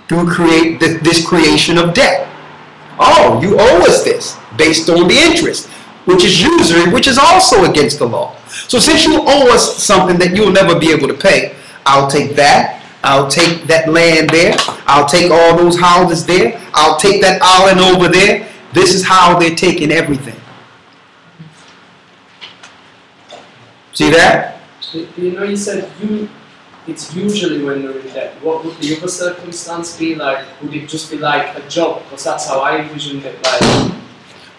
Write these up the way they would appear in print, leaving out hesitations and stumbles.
through this creation of debt. Oh, you owe us this based on the interest, which is usury, which is also against the law. So since you owe us something that you'll never be able to pay, I'll take that. I'll take that land there. I'll take all those houses there. I'll take that island over there. This is how they're taking everything. See that? You know, you said it's usually when you're in debt. What would the other circumstance be like? Would it just be like a job? Because that's how I envisioned it. Like,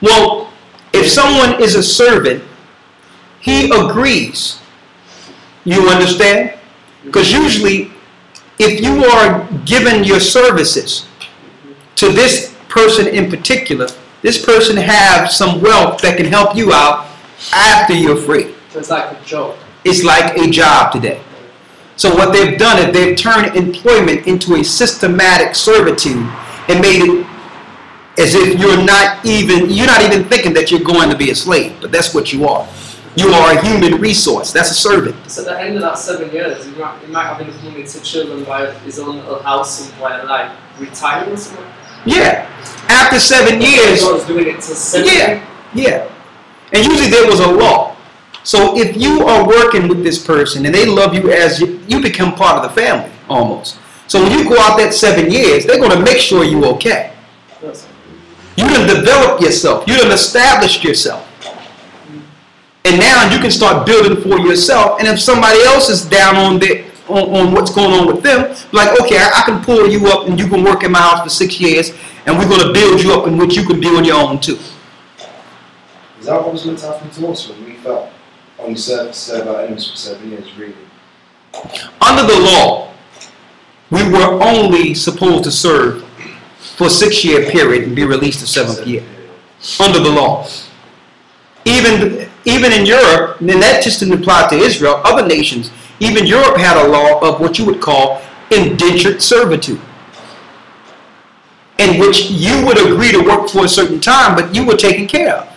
well, if someone is a servant, he agrees. You understand? Because usually, if you are given your services to this person in particular, this person has some wealth that can help you out after you're free. So it's like a job. It's like a job today. So what they've done is they've turned employment into a systematic servitude and made it as if you're not even thinking that you're going to be a slave, but that's what you are. You are a human resource. That's a servant. So at the end of that 7 years, he might have enough money to chill and buy his own little house somewhere, like retire or something. Yeah. After 7 years. I was doing it to 7 years. Yeah. And usually there was a law. So if you are working with this person and they love you as you become part of the family almost. So when you go out that 7 years, they're going to make sure you're okay. You done developed yourself. You done established yourself. And now you can start building for yourself. And if somebody else is down on what's going on with them, like, okay, I can pull you up and you can work in my house for 6 years and we're going to build you up in which you can be on your own too. Is that what was meant to happen to us when we felt on serve our enemies for 7 years, really? Under the law, we were only supposed to serve for a 6-year period and be released the 7th year. Under the law. Even in Europe, and that just didn't apply to Israel, other nations, even Europe had a law of what you would call indentured servitude, in which you would agree to work for a certain time, but you were taken care of.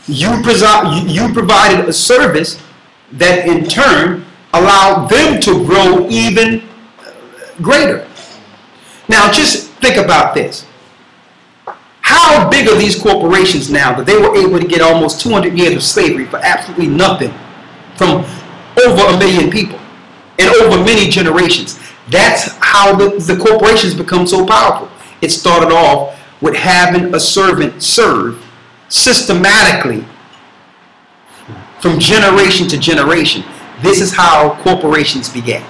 You provided a service that in turn allowed them to grow even greater. Now just think about this. How big are these corporations now that they were able to get almost 200 years of slavery for absolutely nothing from over 1 million people and over many generations? That's how the corporations become so powerful. It started off with having a servant serve systematically from generation to generation. This is how corporations began.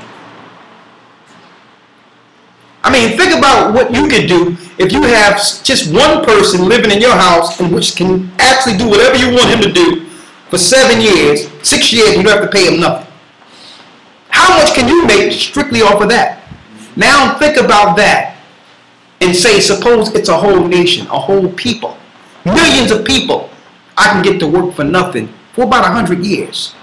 I mean, think about what you could do if you have just one person living in your house and which can actually do whatever you want him to do for 7 years, 6 years, and you don't have to pay him nothing. How much can you make strictly off of that? Now think about that and say, suppose it's a whole nation, a whole people, millions of people. I can get to work for nothing for about 100 years.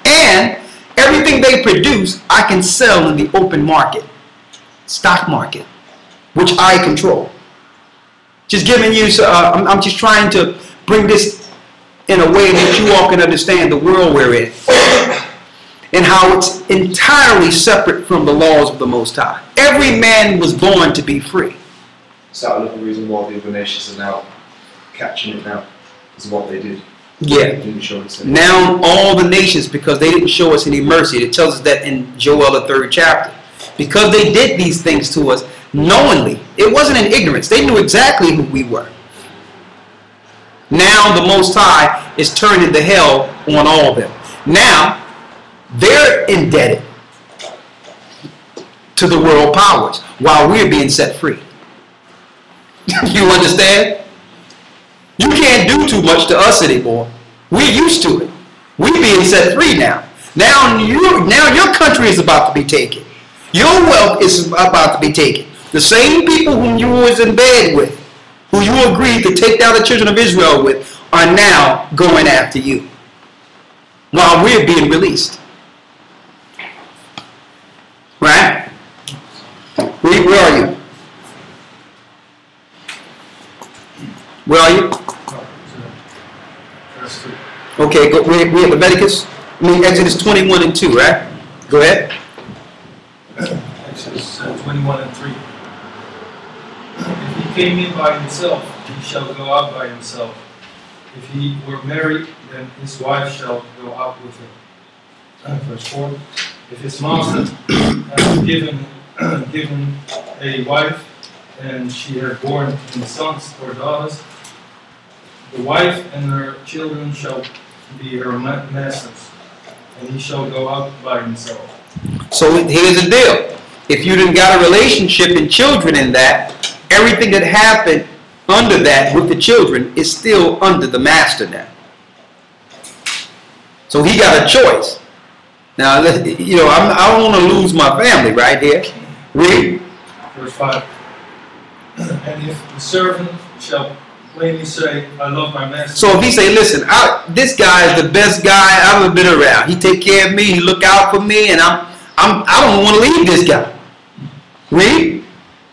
And everything they produce, I can sell in the open market, stock market, which I control. Just giving you, I'm just trying to bring this in a way that you all can understand the world we're in and how it's entirely separate from the laws of the Most High. Every man was born to be free. Is that another reason why the other nations are now catching it now? Is what they did. Yeah. Now all the nations, because they didn't show us any mercy. It tells us that in Joel the 3rd chapter. Because they did these things to us knowingly. It wasn't in ignorance. They knew exactly who we were. Now the Most High is turning the hell on all of them. Now they're indebted to the world powers while we're being set free. You understand? You can't do too much to us anymore. We're used to it. We're being set free now. Now your country is about to be taken. Your wealth is about to be taken. The same people whom you was in bed with, who you agreed to take down the children of Israel with, are now going after you while we're being released. Right? Where are you? Where are you? Okay, we have Leviticus. I mean Exodus 21 and 2, right? Go ahead. Exodus 21 and 3. If he came in by himself, he shall go out by himself. If he were married, then his wife shall go out with him. Verse 4. If his master has given a wife, and she has borne him sons or daughters, the wife and her children shall be her masters, and he shall go out by himself. So here's the deal. If you didn't got a relationship and children in that, everything that happened under that with the children is still under the master now. So he got a choice. Now, you know, I don't want to lose my family right here. Read. Verse 5. And if the servant shall plainly say, I love my master. So if he say, listen, this guy is the best guy I've ever been around. He take care of me. He look out for me, and I don't want to leave this guy. Read.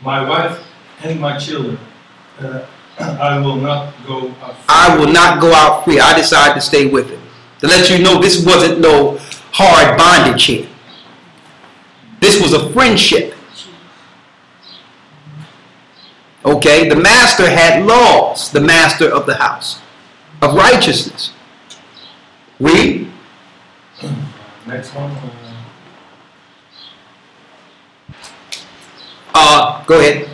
My wife and my children, I will not go out free. I will not go out free. I decide to stay with him. To let you know, this wasn't no hard bondage here. This was a friendship. Okay, the master had laws, the master of the house, of righteousness. Read. Next one. Go ahead.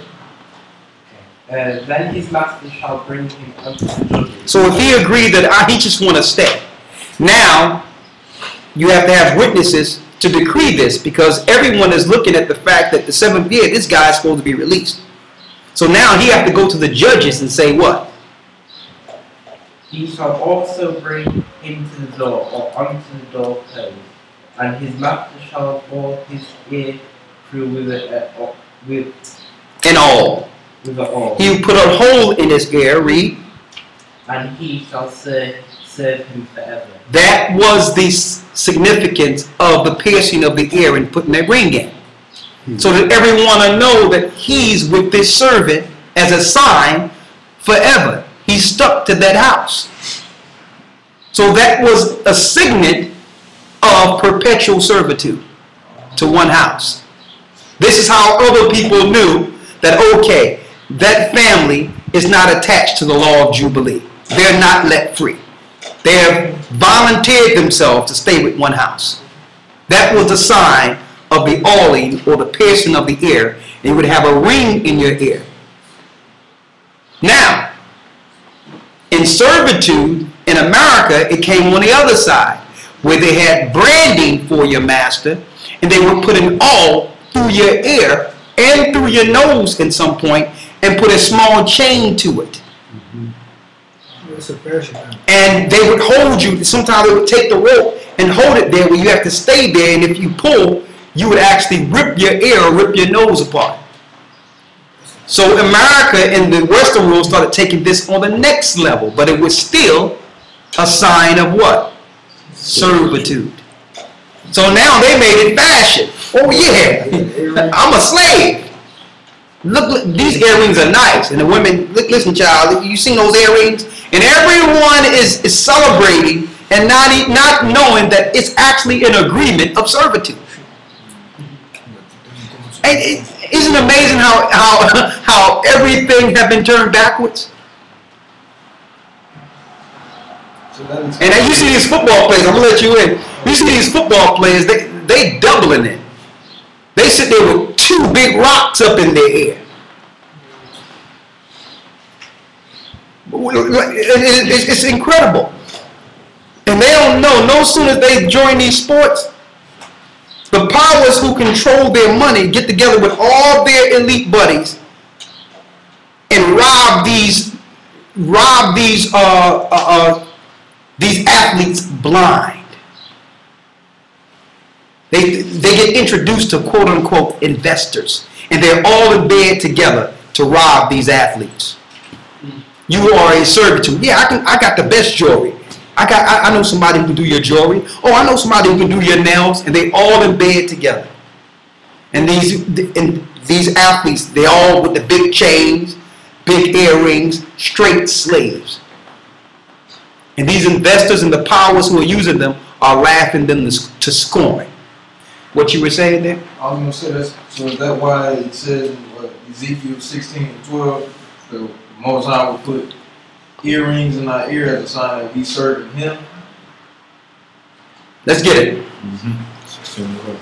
Then his master shall bring him unto the judges. So if he agreed that he just want to stay, now you have to have witnesses to decree this, because everyone is looking at the fact that the 7th year, this guy is supposed to be released. So now he have to go to the judges and say what? He shall also bring him to the door, or unto the door post, and his master shall bore his ear through with an awl. He will put a hole in his ear, read. And he shall serve him forever. That was the significance of the piercing of the ear and putting that ring in. So that everyone will know that he's with this servant as a sign forever. He's stuck to that house. So that was a signet of perpetual servitude to one house. This is how other people knew that, okay, that family is not attached to the law of Jubilee. They're not let free. They have volunteered themselves to stay with one house. That was a sign of the awling or the piercing of the ear, and you would have a ring in your ear. Now, in servitude in America, it came on the other side, where they had branding for your master, and they would put an awl through your ear and through your nose at some point, and put a small chain to it. And they would hold you. Sometimes they would take the rope and hold it there where you have to stay there, and if you pull, you would actually rip your ear or rip your nose apart. So America and the Western world started taking this on the next level, but it was still a sign of what? Servitude. So now they made it fashion. Oh yeah, I'm a slave. Look, these earrings are nice. And the women, look, listen child, you seen those earrings? And everyone is celebrating and not knowing that it's actually an agreement of servitude. Isn't it amazing how everything have been turned backwards? And then you see these football players, I'm going to let you in. You see these football players, they doubling it. They sit there with 2 big rocks up in their ear. It's incredible. And they don't know, no sooner as they join these sports, the powers who control their money get together with all their elite buddies and rob these athletes blind. They get introduced to quote unquote investors, and they're all in bed together to rob these athletes. You are a servitude. Yeah, I got the best jewelry. I know somebody who can do your jewelry. Oh, I know somebody who can do your nails, and they all in bed together. And these athletes, they all with the big chains, big earrings, straight slaves. And these investors and the powers who are using them are laughing them to scorn. What you were saying there? I was gonna say that's so. Is that why it says in Ezekiel 16:12, the Most High will put earrings in our ear as a sign that we serving Him? Let's get it. 16:12.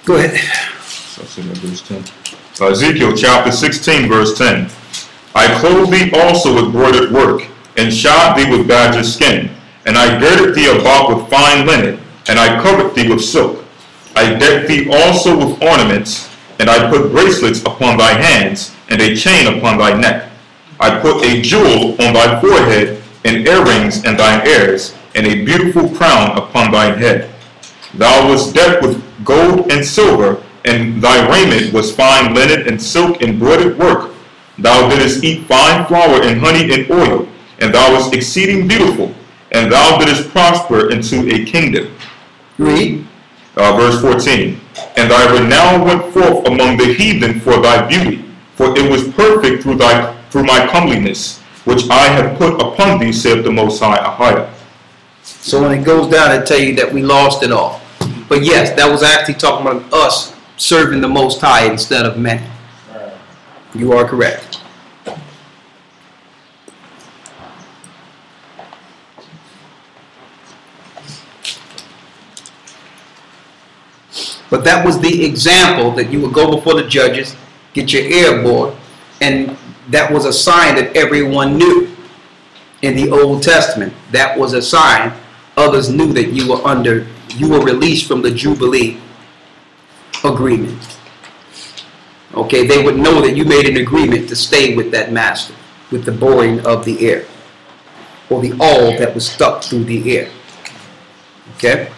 Go ahead. That's in verse 10. Ezekiel chapter 16, verse 10. I clothed thee also with broidered work, and shod thee with badger skin, and I girded thee about with fine linen, and I covered thee with silk. I decked thee also with ornaments, and I put bracelets upon thy hands, and a chain upon thy neck. I put a jewel on thy forehead, and earrings in thine ears, and a beautiful crown upon thine head. Thou wast decked with gold and silver, and thy raiment was fine linen and silk and broidered work. Thou didst eat fine flour and honey and oil, and thou wast exceeding beautiful, and thou didst prosper into a kingdom. Read. Verse 14. And thy renown went forth among the heathen for thy beauty, for it was perfect through my comeliness, which I have put upon thee, saith the Most High Ahia. So when it goes down, it tell you that we lost it all. But yes, that was actually talking about us serving the Most High instead of man. You are correct. But that was the example that you would go before the judges, get your ear bored, and that was a sign that everyone knew in the Old Testament. That was a sign others knew that you were released from the Jubilee agreement. Okay, they would know that you made an agreement to stay with that master, with the boring of the ear, or the awl that was stuck through the ear. Okay?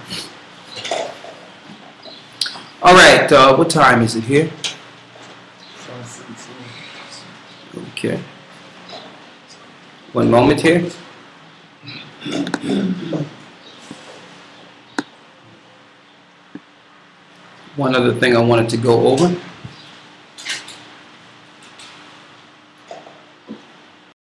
All right, what time is it here? Okay. One moment here. One other thing I wanted to go over.